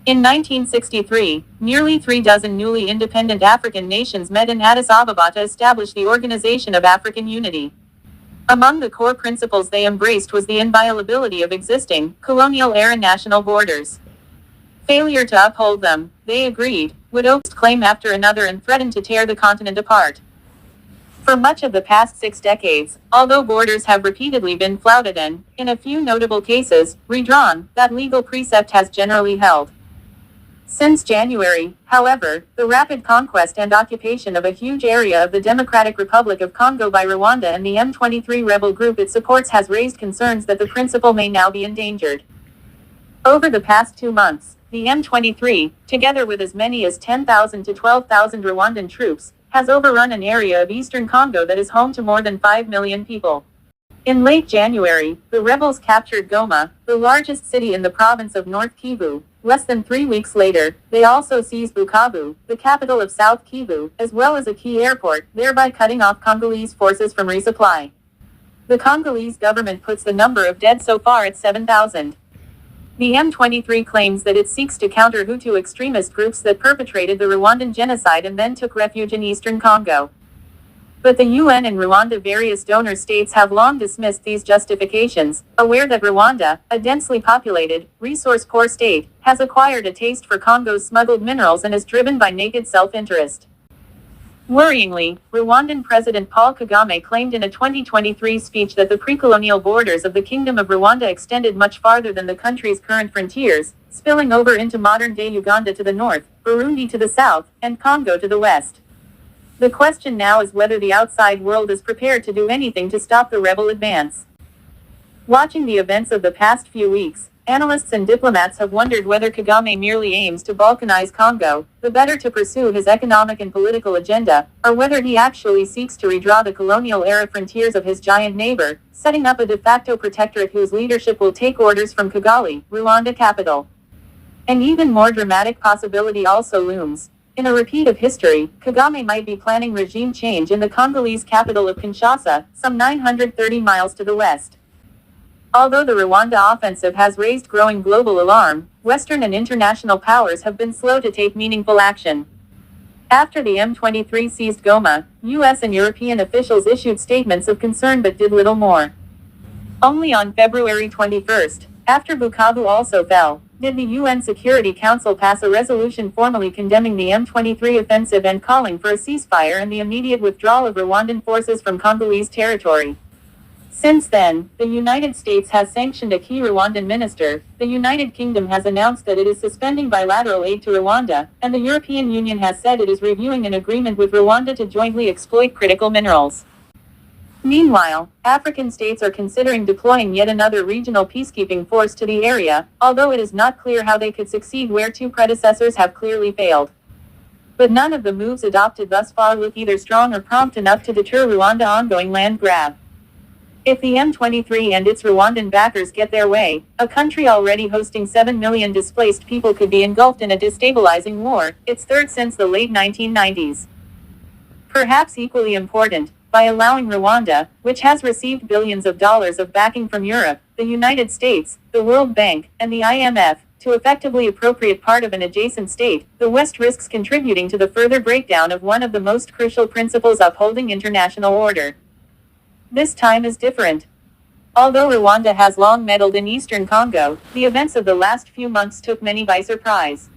In 1963, nearly 3 dozen newly independent African nations met in Addis Ababa to establish the Organization of African Unity. Among the core principles they embraced was the inviolability of existing, colonial-era national borders. Failure to uphold them, they agreed, would oust claim after another and threaten to tear the continent apart. For much of the past 6 decades, although borders have repeatedly been flouted and, in a few notable cases, redrawn, that legal precept has generally held. Since January, however, the rapid conquest and occupation of a huge area of the Democratic Republic of Congo by Rwanda and the M23 rebel group it supports has raised concerns that the principle may now be endangered. Over the past 2 months, the M23, together with as many as 10,000 to 12,000 Rwandan troops, has overrun an area of eastern Congo that is home to more than 5 million people. In late January, the rebels captured Goma, the largest city in the province of North Kivu. Less than 3 weeks later, they also seized Bukavu, the capital of South Kivu, as well as a key airport, thereby cutting off Congolese forces from resupply. The Congolese government puts the number of dead so far at 7,000. The M23 claims that it seeks to counter Hutu extremist groups that perpetrated the Rwandan genocide and then took refuge in eastern Congo. But the UN and Rwanda various donor states have long dismissed these justifications, aware that Rwanda, a densely populated, resource-poor state, has acquired a taste for Congo's smuggled minerals and is driven by naked self-interest. Worryingly, Rwandan President Paul Kagame claimed in a 2023 speech that the pre-colonial borders of the Kingdom of Rwanda extended much farther than the country's current frontiers, spilling over into modern-day Uganda to the north, Burundi to the south, and Congo to the west. The question now is whether the outside world is prepared to do anything to stop the rebel advance. Watching the events of the past few weeks, analysts and diplomats have wondered whether Kagame merely aims to balkanize Congo, the better to pursue his economic and political agenda, or whether he actually seeks to redraw the colonial-era frontiers of his giant neighbor, setting up a de facto protectorate whose leadership will take orders from Kigali, Rwanda capital. An even more dramatic possibility also looms. In a repeat of history, Kagame might be planning regime change in the Congolese capital of Kinshasa, some 930 miles to the west. Although the Rwanda offensive has raised growing global alarm, Western and international powers have been slow to take meaningful action. After the M23 seized Goma, US and European officials issued statements of concern but did little more. Only on February 21, after Bukavu also fell, did the UN Security Council pass a resolution formally condemning the M23 offensive and calling for a ceasefire and the immediate withdrawal of Rwandan forces from Congolese territory. Since then, the United States has sanctioned a key Rwandan minister, the United Kingdom has announced that it is suspending bilateral aid to Rwanda, and the European Union has said it is reviewing an agreement with Rwanda to jointly exploit critical minerals. Meanwhile, African states are considering deploying yet another regional peacekeeping force to the area, although it is not clear how they could succeed where 2 predecessors have clearly failed. But none of the moves adopted thus far look either strong or prompt enough to deter Rwanda's ongoing land grab. If the M23 and its Rwandan backers get their way, a country already hosting 7 million displaced people could be engulfed in a destabilizing war, its third since the late 1990s. Perhaps equally important, by allowing Rwanda, which has received billions of dollars of backing from Europe, the United States, the World Bank, and the IMF, to effectively appropriate part of an adjacent state, the West risks contributing to the further breakdown of one of the most crucial principles upholding international order. This time is different. Although Rwanda has long meddled in eastern Congo, the events of the last few months took many by surprise.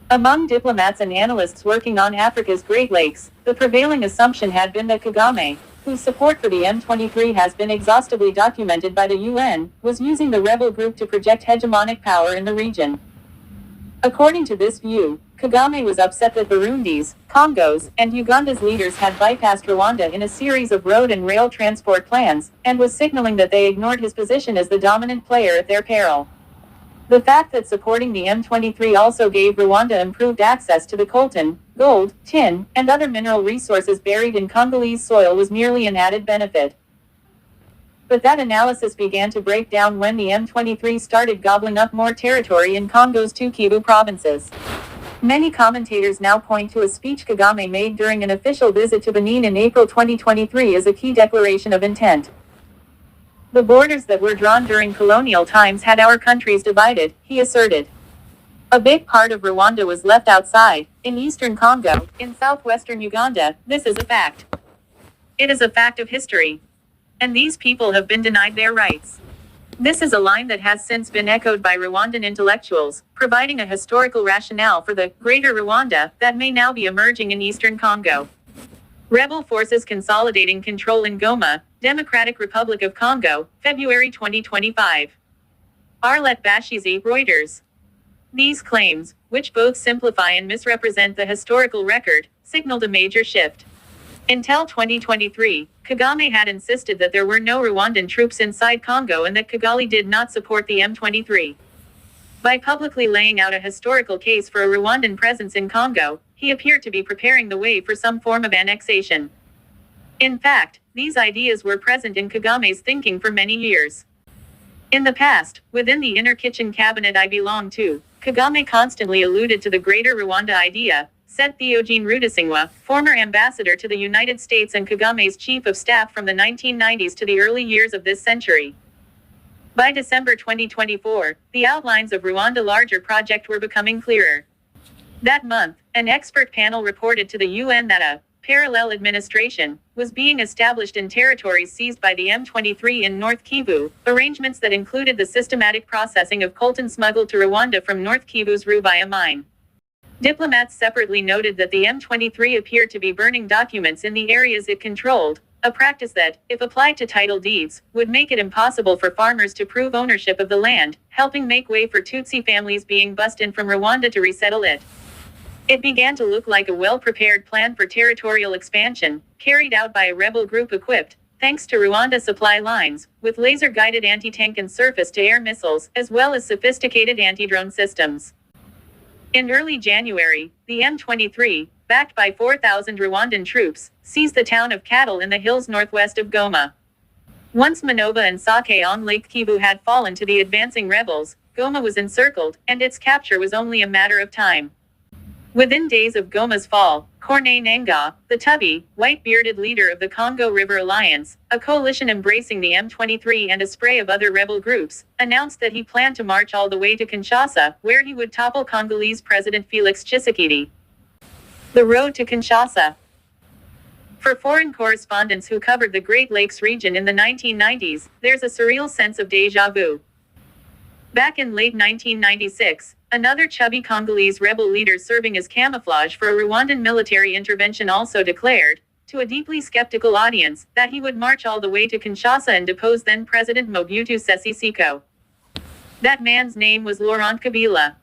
Among diplomats and analysts working on Africa's Great Lakes, the prevailing assumption had been that Kagame, whose support for the M23 has been exhaustively documented by the UN, was using the rebel group to project hegemonic power in the region. According to this view, Kagame was upset that Burundi's, Congo's, and Uganda's leaders had bypassed Rwanda in a series of road and rail transport plans, and was signaling that they ignored his position as the dominant player at their peril. The fact that supporting the M23 also gave Rwanda improved access to the coltan, gold, tin, and other mineral resources buried in Congolese soil was merely an added benefit. But that analysis began to break down when the M23 started gobbling up more territory in Congo's 2 Kivu provinces. Many commentators now point to a speech Kagame made during an official visit to Benin in April 2023 as a key declaration of intent. The borders that were drawn during colonial times had our countries divided, he asserted. A big part of Rwanda was left outside, in eastern Congo, in southwestern Uganda. This is a fact. It is a fact of history. And these people have been denied their rights. This is a line that has since been echoed by Rwandan intellectuals, providing a historical rationale for the Greater Rwanda that may now be emerging in eastern Congo. Rebel forces consolidating control in Goma, Democratic Republic of Congo, February 2025. Arlet Bashizi, Reuters. These claims, which both simplify and misrepresent the historical record, signaled a major shift. Until 2023, Kagame had insisted that there were no Rwandan troops inside Congo and that Kigali did not support the M23. By publicly laying out a historical case for a Rwandan presence in Congo, he appeared to be preparing the way for some form of annexation. In fact, these ideas were present in Kagame's thinking for many years. In the past, within the inner kitchen cabinet I belong to, Kagame constantly alluded to the Greater Rwanda idea, said Theogene Rudasingwa, former ambassador to the United States and Kagame's chief of staff from the 1990s to the early years of this century. By December 2024, the outlines of Rwanda's larger project were becoming clearer. That month, an expert panel reported to the UN that a parallel administration was being established in territories seized by the M23 in North Kivu, arrangements that included the systematic processing of coltan smuggled to Rwanda from North Kivu's Rubaya mine. Diplomats separately noted that the M23 appeared to be burning documents in the areas it controlled, a practice that, if applied to title deeds, would make it impossible for farmers to prove ownership of the land, helping make way for Tutsi families being bussed in from Rwanda to resettle it. It began to look like a well-prepared plan for territorial expansion, carried out by a rebel group equipped, thanks to Rwanda supply lines, with laser-guided anti-tank and surface-to-air missiles, as well as sophisticated anti-drone systems. In early January, the M23, backed by 4,000 Rwandan troops, seized the town of Cattle in the hills northwest of Goma. Once Minova and Sake on Lake Kivu had fallen to the advancing rebels, Goma was encircled, and its capture was only a matter of time. Within days of Goma's fall, Corneille Nangaa, the tubby, white-bearded leader of the Congo River Alliance, a coalition embracing the M23 and a spray of other rebel groups, announced that he planned to march all the way to Kinshasa, where he would topple Congolese President Félix Tshisekedi. The road to Kinshasa. For foreign correspondents who covered the Great Lakes region in the 1990s, there's a surreal sense of déjà vu. Back in late 1996, another chubby Congolese rebel leader serving as camouflage for a Rwandan military intervention also declared, to a deeply skeptical audience, that he would march all the way to Kinshasa and depose then-President Mobutu Sese Seko. That man's name was Laurent Kabila.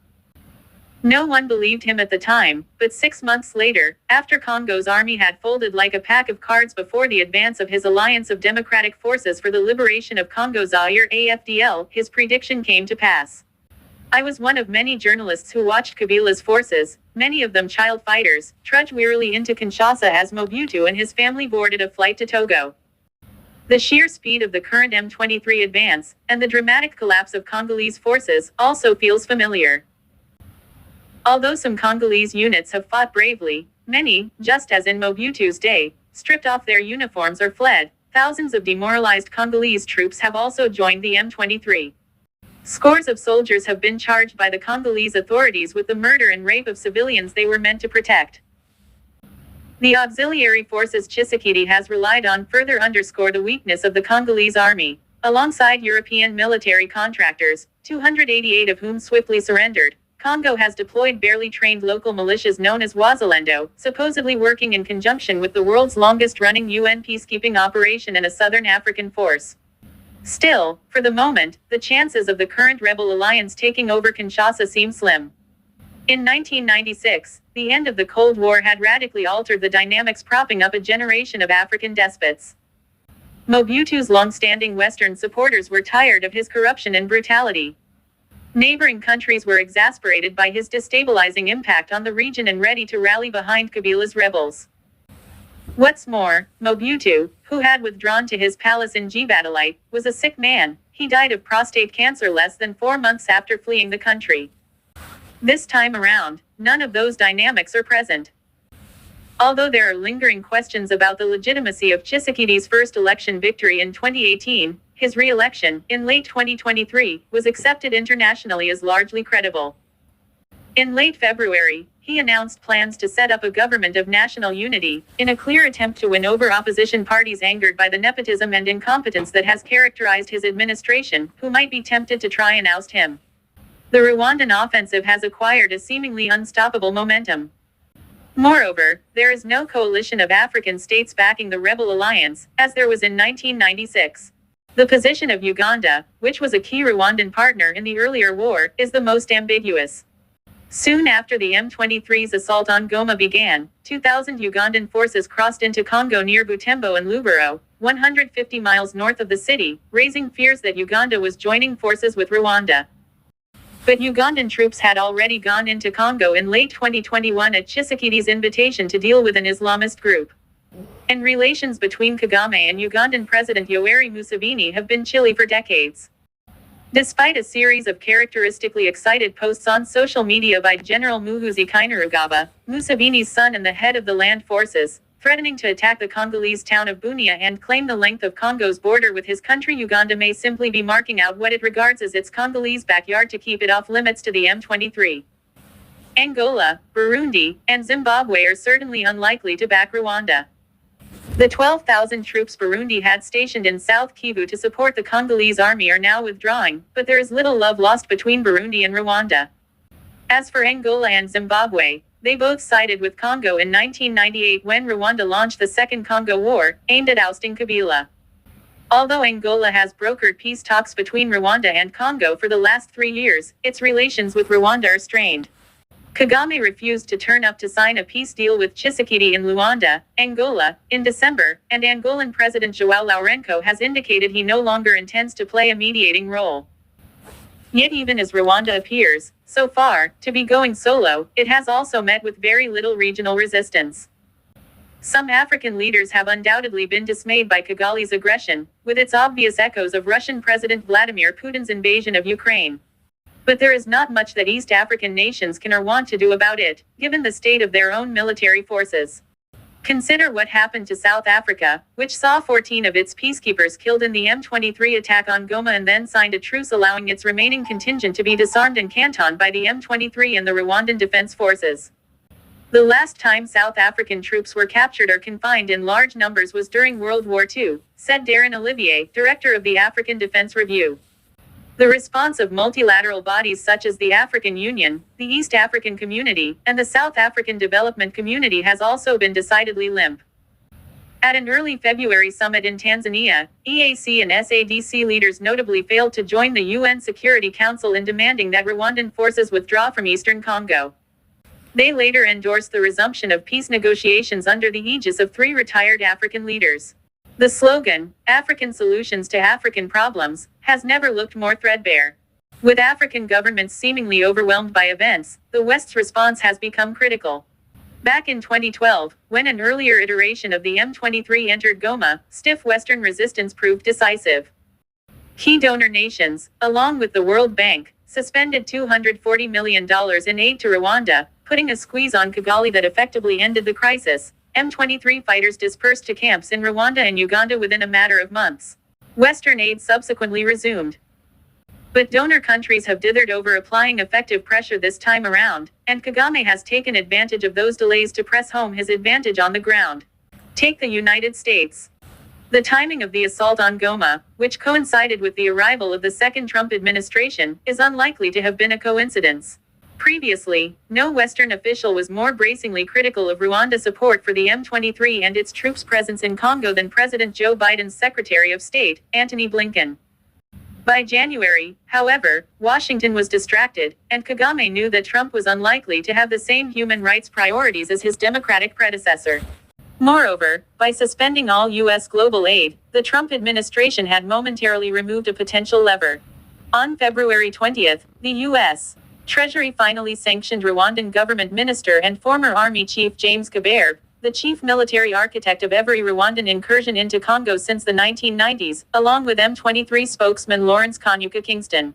No one believed him at the time, but 6 months later, after Congo's army had folded like a pack of cards before the advance of his alliance of democratic forces for the liberation of Congo Zaire AFDL, his prediction came to pass. I was one of many journalists who watched Kabila's forces, many of them child fighters, trudge wearily into Kinshasa as Mobutu and his family boarded a flight to Togo. The sheer speed of the current M23 advance, and the dramatic collapse of Congolese forces, also feels familiar. Although some Congolese units have fought bravely, many, just as in Mobutu's day, stripped off their uniforms or fled. Thousands of demoralized Congolese troops have also joined the M23. Scores of soldiers have been charged by the Congolese authorities with the murder and rape of civilians they were meant to protect. The auxiliary forces Tshisekedi has relied on further underscore the weakness of the Congolese army. Alongside European military contractors, 288 of whom swiftly surrendered, Congo has deployed barely trained local militias known as Wazalendo, supposedly working in conjunction with the world's longest-running UN peacekeeping operation and a southern African force. Still, for the moment, the chances of the current rebel alliance taking over Kinshasa seem slim. In 1996, the end of the Cold War had radically altered the dynamics, propping up a generation of African despots. Mobutu's long-standing Western supporters were tired of his corruption and brutality. Neighboring countries were exasperated by his destabilizing impact on the region and ready to rally behind Kabila's rebels. What's more, Mobutu, who had withdrawn to his palace in Gibatalite, was a sick man. He died of prostate cancer less than 4 months after fleeing the country. This time around, none of those dynamics are present. Although there are lingering questions about the legitimacy of Tshisekedi's first election victory in 2018, his re-election, in late 2023, was accepted internationally as largely credible. In late February, he announced plans to set up a government of national unity, in a clear attempt to win over opposition parties angered by the nepotism and incompetence that has characterized his administration, who might be tempted to try and oust him. The Rwandan offensive has acquired a seemingly unstoppable momentum. Moreover, there is no coalition of African states backing the rebel alliance, as there was in 1996. The position of Uganda, which was a key Rwandan partner in the earlier war, is the most ambiguous. Soon after the M23's assault on Goma began, 2,000 Ugandan forces crossed into Congo near Butembo and Lubero, 150 miles north of the city, raising fears that Uganda was joining forces with Rwanda. But Ugandan troops had already gone into Congo in late 2021 at Tshisekedi's invitation to deal with an Islamist group. And relations between Kagame and Ugandan President Yoweri Museveni have been chilly for decades. Despite a series of characteristically excited posts on social media by General Muhoozi Kainerugaba, Museveni's son and the head of the land forces, threatening to attack the Congolese town of Bunia and claim the length of Congo's border with his country, Uganda may simply be marking out what it regards as its Congolese backyard to keep it off limits to the M23. Angola, Burundi, and Zimbabwe are certainly unlikely to back Rwanda. The 12,000 troops Burundi had stationed in South Kivu to support the Congolese army are now withdrawing, but there is little love lost between Burundi and Rwanda. As for Angola and Zimbabwe, they both sided with Congo in 1998 when Rwanda launched the Second Congo War, aimed at ousting Kabila. Although Angola has brokered peace talks between Rwanda and Congo for the last 3 years, its relations with Rwanda are strained. Kagame refused to turn up to sign a peace deal with Tshisekedi in Luanda, Angola, in December, and Angolan President João Lourenço has indicated he no longer intends to play a mediating role. Yet even as Rwanda appears, so far, to be going solo, it has also met with very little regional resistance. Some African leaders have undoubtedly been dismayed by Kigali's aggression, with its obvious echoes of Russian President Vladimir Putin's invasion of Ukraine. But there is not much that East African nations can or want to do about it, given the state of their own military forces. Consider what happened to South Africa, which saw 14 of its peacekeepers killed in the M23 attack on Goma and then signed a truce allowing its remaining contingent to be disarmed and cantoned by the M23 and the Rwandan Defense Forces. The last time South African troops were captured or confined in large numbers was during World War II, said Darren Olivier, director of the African Defense Review. The response of multilateral bodies such as the African Union, the East African Community, and the South African Development Community has also been decidedly limp. At an early February summit in Tanzania, EAC and SADC leaders notably failed to join the UN Security Council in demanding that Rwandan forces withdraw from eastern Congo. They later endorsed the resumption of peace negotiations under the aegis of 3 retired African leaders. The slogan, African Solutions to African Problems, has never looked more threadbare. With African governments seemingly overwhelmed by events, the West's response has become critical. Back in 2012, when an earlier iteration of the M23 entered Goma, stiff Western resistance proved decisive. Key donor nations, along with the World Bank, suspended $240 million in aid to Rwanda, putting a squeeze on Kigali that effectively ended the crisis. M23 fighters dispersed to camps in Rwanda and Uganda within a matter of months. Western aid subsequently resumed. But donor countries have dithered over applying effective pressure this time around, and Kagame has taken advantage of those delays to press home his advantage on the ground. Take the United States. The timing of the assault on Goma, which coincided with the arrival of the second Trump administration, is unlikely to have been a coincidence. Previously, no Western official was more bracingly critical of Rwanda support for the M23 and its troops' presence in Congo than President Joe Biden's Secretary of State, Antony Blinken. By January, however, Washington was distracted, and Kagame knew that Trump was unlikely to have the same human rights priorities as his Democratic predecessor. Moreover, by suspending all U.S. global aid, the Trump administration had momentarily removed a potential lever. On February 20th, the U.S. Treasury finally sanctioned Rwandan government minister and former Army Chief James Kabarebe, the chief military architect of every Rwandan incursion into Congo since the 1990s, along with M23 spokesman Lawrence Kanyuka Kingston.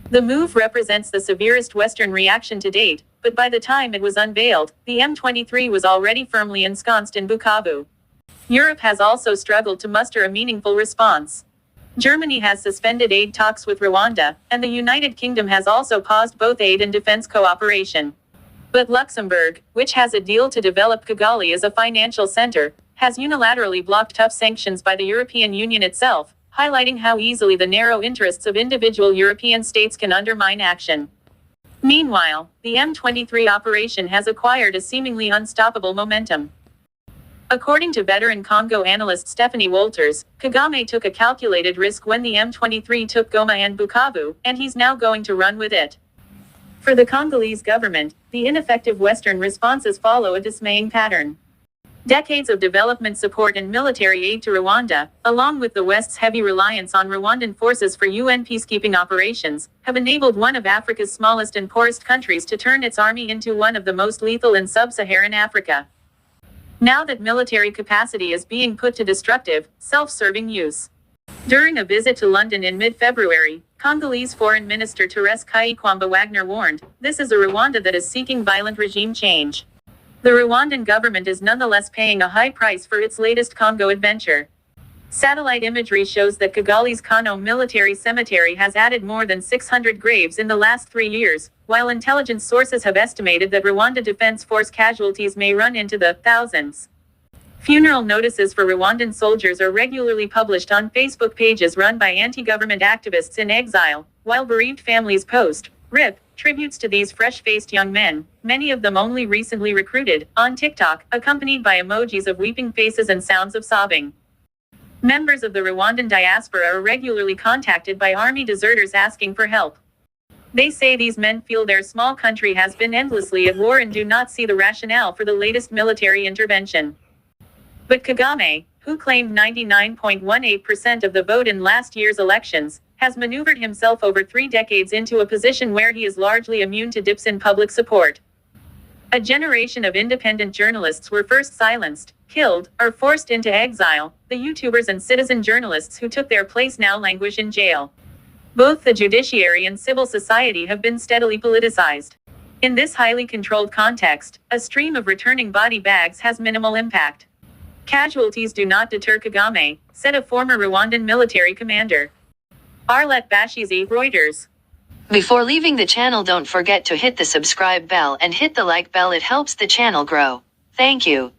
The move represents the severest Western reaction to date, but by the time it was unveiled, the M23 was already firmly ensconced in Bukavu. Europe has also struggled to muster a meaningful response. Germany has suspended aid talks with Rwanda, and the United Kingdom has also paused both aid and defense cooperation. But Luxembourg, which has a deal to develop Kigali as a financial center, has unilaterally blocked tough sanctions by the European Union itself, highlighting how easily the narrow interests of individual European states can undermine action. Meanwhile, the M23 operation has acquired a seemingly unstoppable momentum. According to veteran Congo analyst Stephanie Wolters, Kagame took a calculated risk when the M23 took Goma and Bukavu, and he's now going to run with it. For the Congolese government, the ineffective Western responses follow a dismaying pattern. Decades of development support and military aid to Rwanda, along with the West's heavy reliance on Rwandan forces for UN peacekeeping operations, have enabled one of Africa's smallest and poorest countries to turn its army into one of the most lethal in sub-Saharan Africa. Now that military capacity is being put to destructive, self-serving use. During a visit to London in mid-February, Congolese Foreign Minister Therese Kaikwamba Wagner warned, "This is a Rwanda that is seeking violent regime change." The Rwandan government is nonetheless paying a high price for its latest Congo adventure. Satellite imagery shows that Kigali's Kano military cemetery has added more than 600 graves in the last 3 years, while intelligence sources have estimated that Rwanda Defense Force casualties may run into the thousands. Funeral notices for Rwandan soldiers are regularly published on Facebook pages run by anti-government activists in exile, while bereaved families post RIP tributes to these fresh-faced young men, many of them only recently recruited, on TikTok, accompanied by emojis of weeping faces and sounds of sobbing. Members of the Rwandan diaspora are regularly contacted by army deserters asking for help. They say these men feel their small country has been endlessly at war and do not see the rationale for the latest military intervention. But Kagame, who claimed 99.18% of the vote in last year's elections, has maneuvered himself over 3 decades into a position where he is largely immune to dips in public support. A generation of independent journalists were first silenced, killed, or forced into exile. The YouTubers and citizen journalists who took their place now languish in jail. Both the judiciary and civil society have been steadily politicized. In this highly controlled context, a stream of returning body bags has minimal impact. Casualties do not deter Kagame, said a former Rwandan military commander. Arlette Bashizi, Reuters. Before leaving the channel, don't forget to hit the subscribe bell and hit the like bell. It helps the channel grow. Thank you.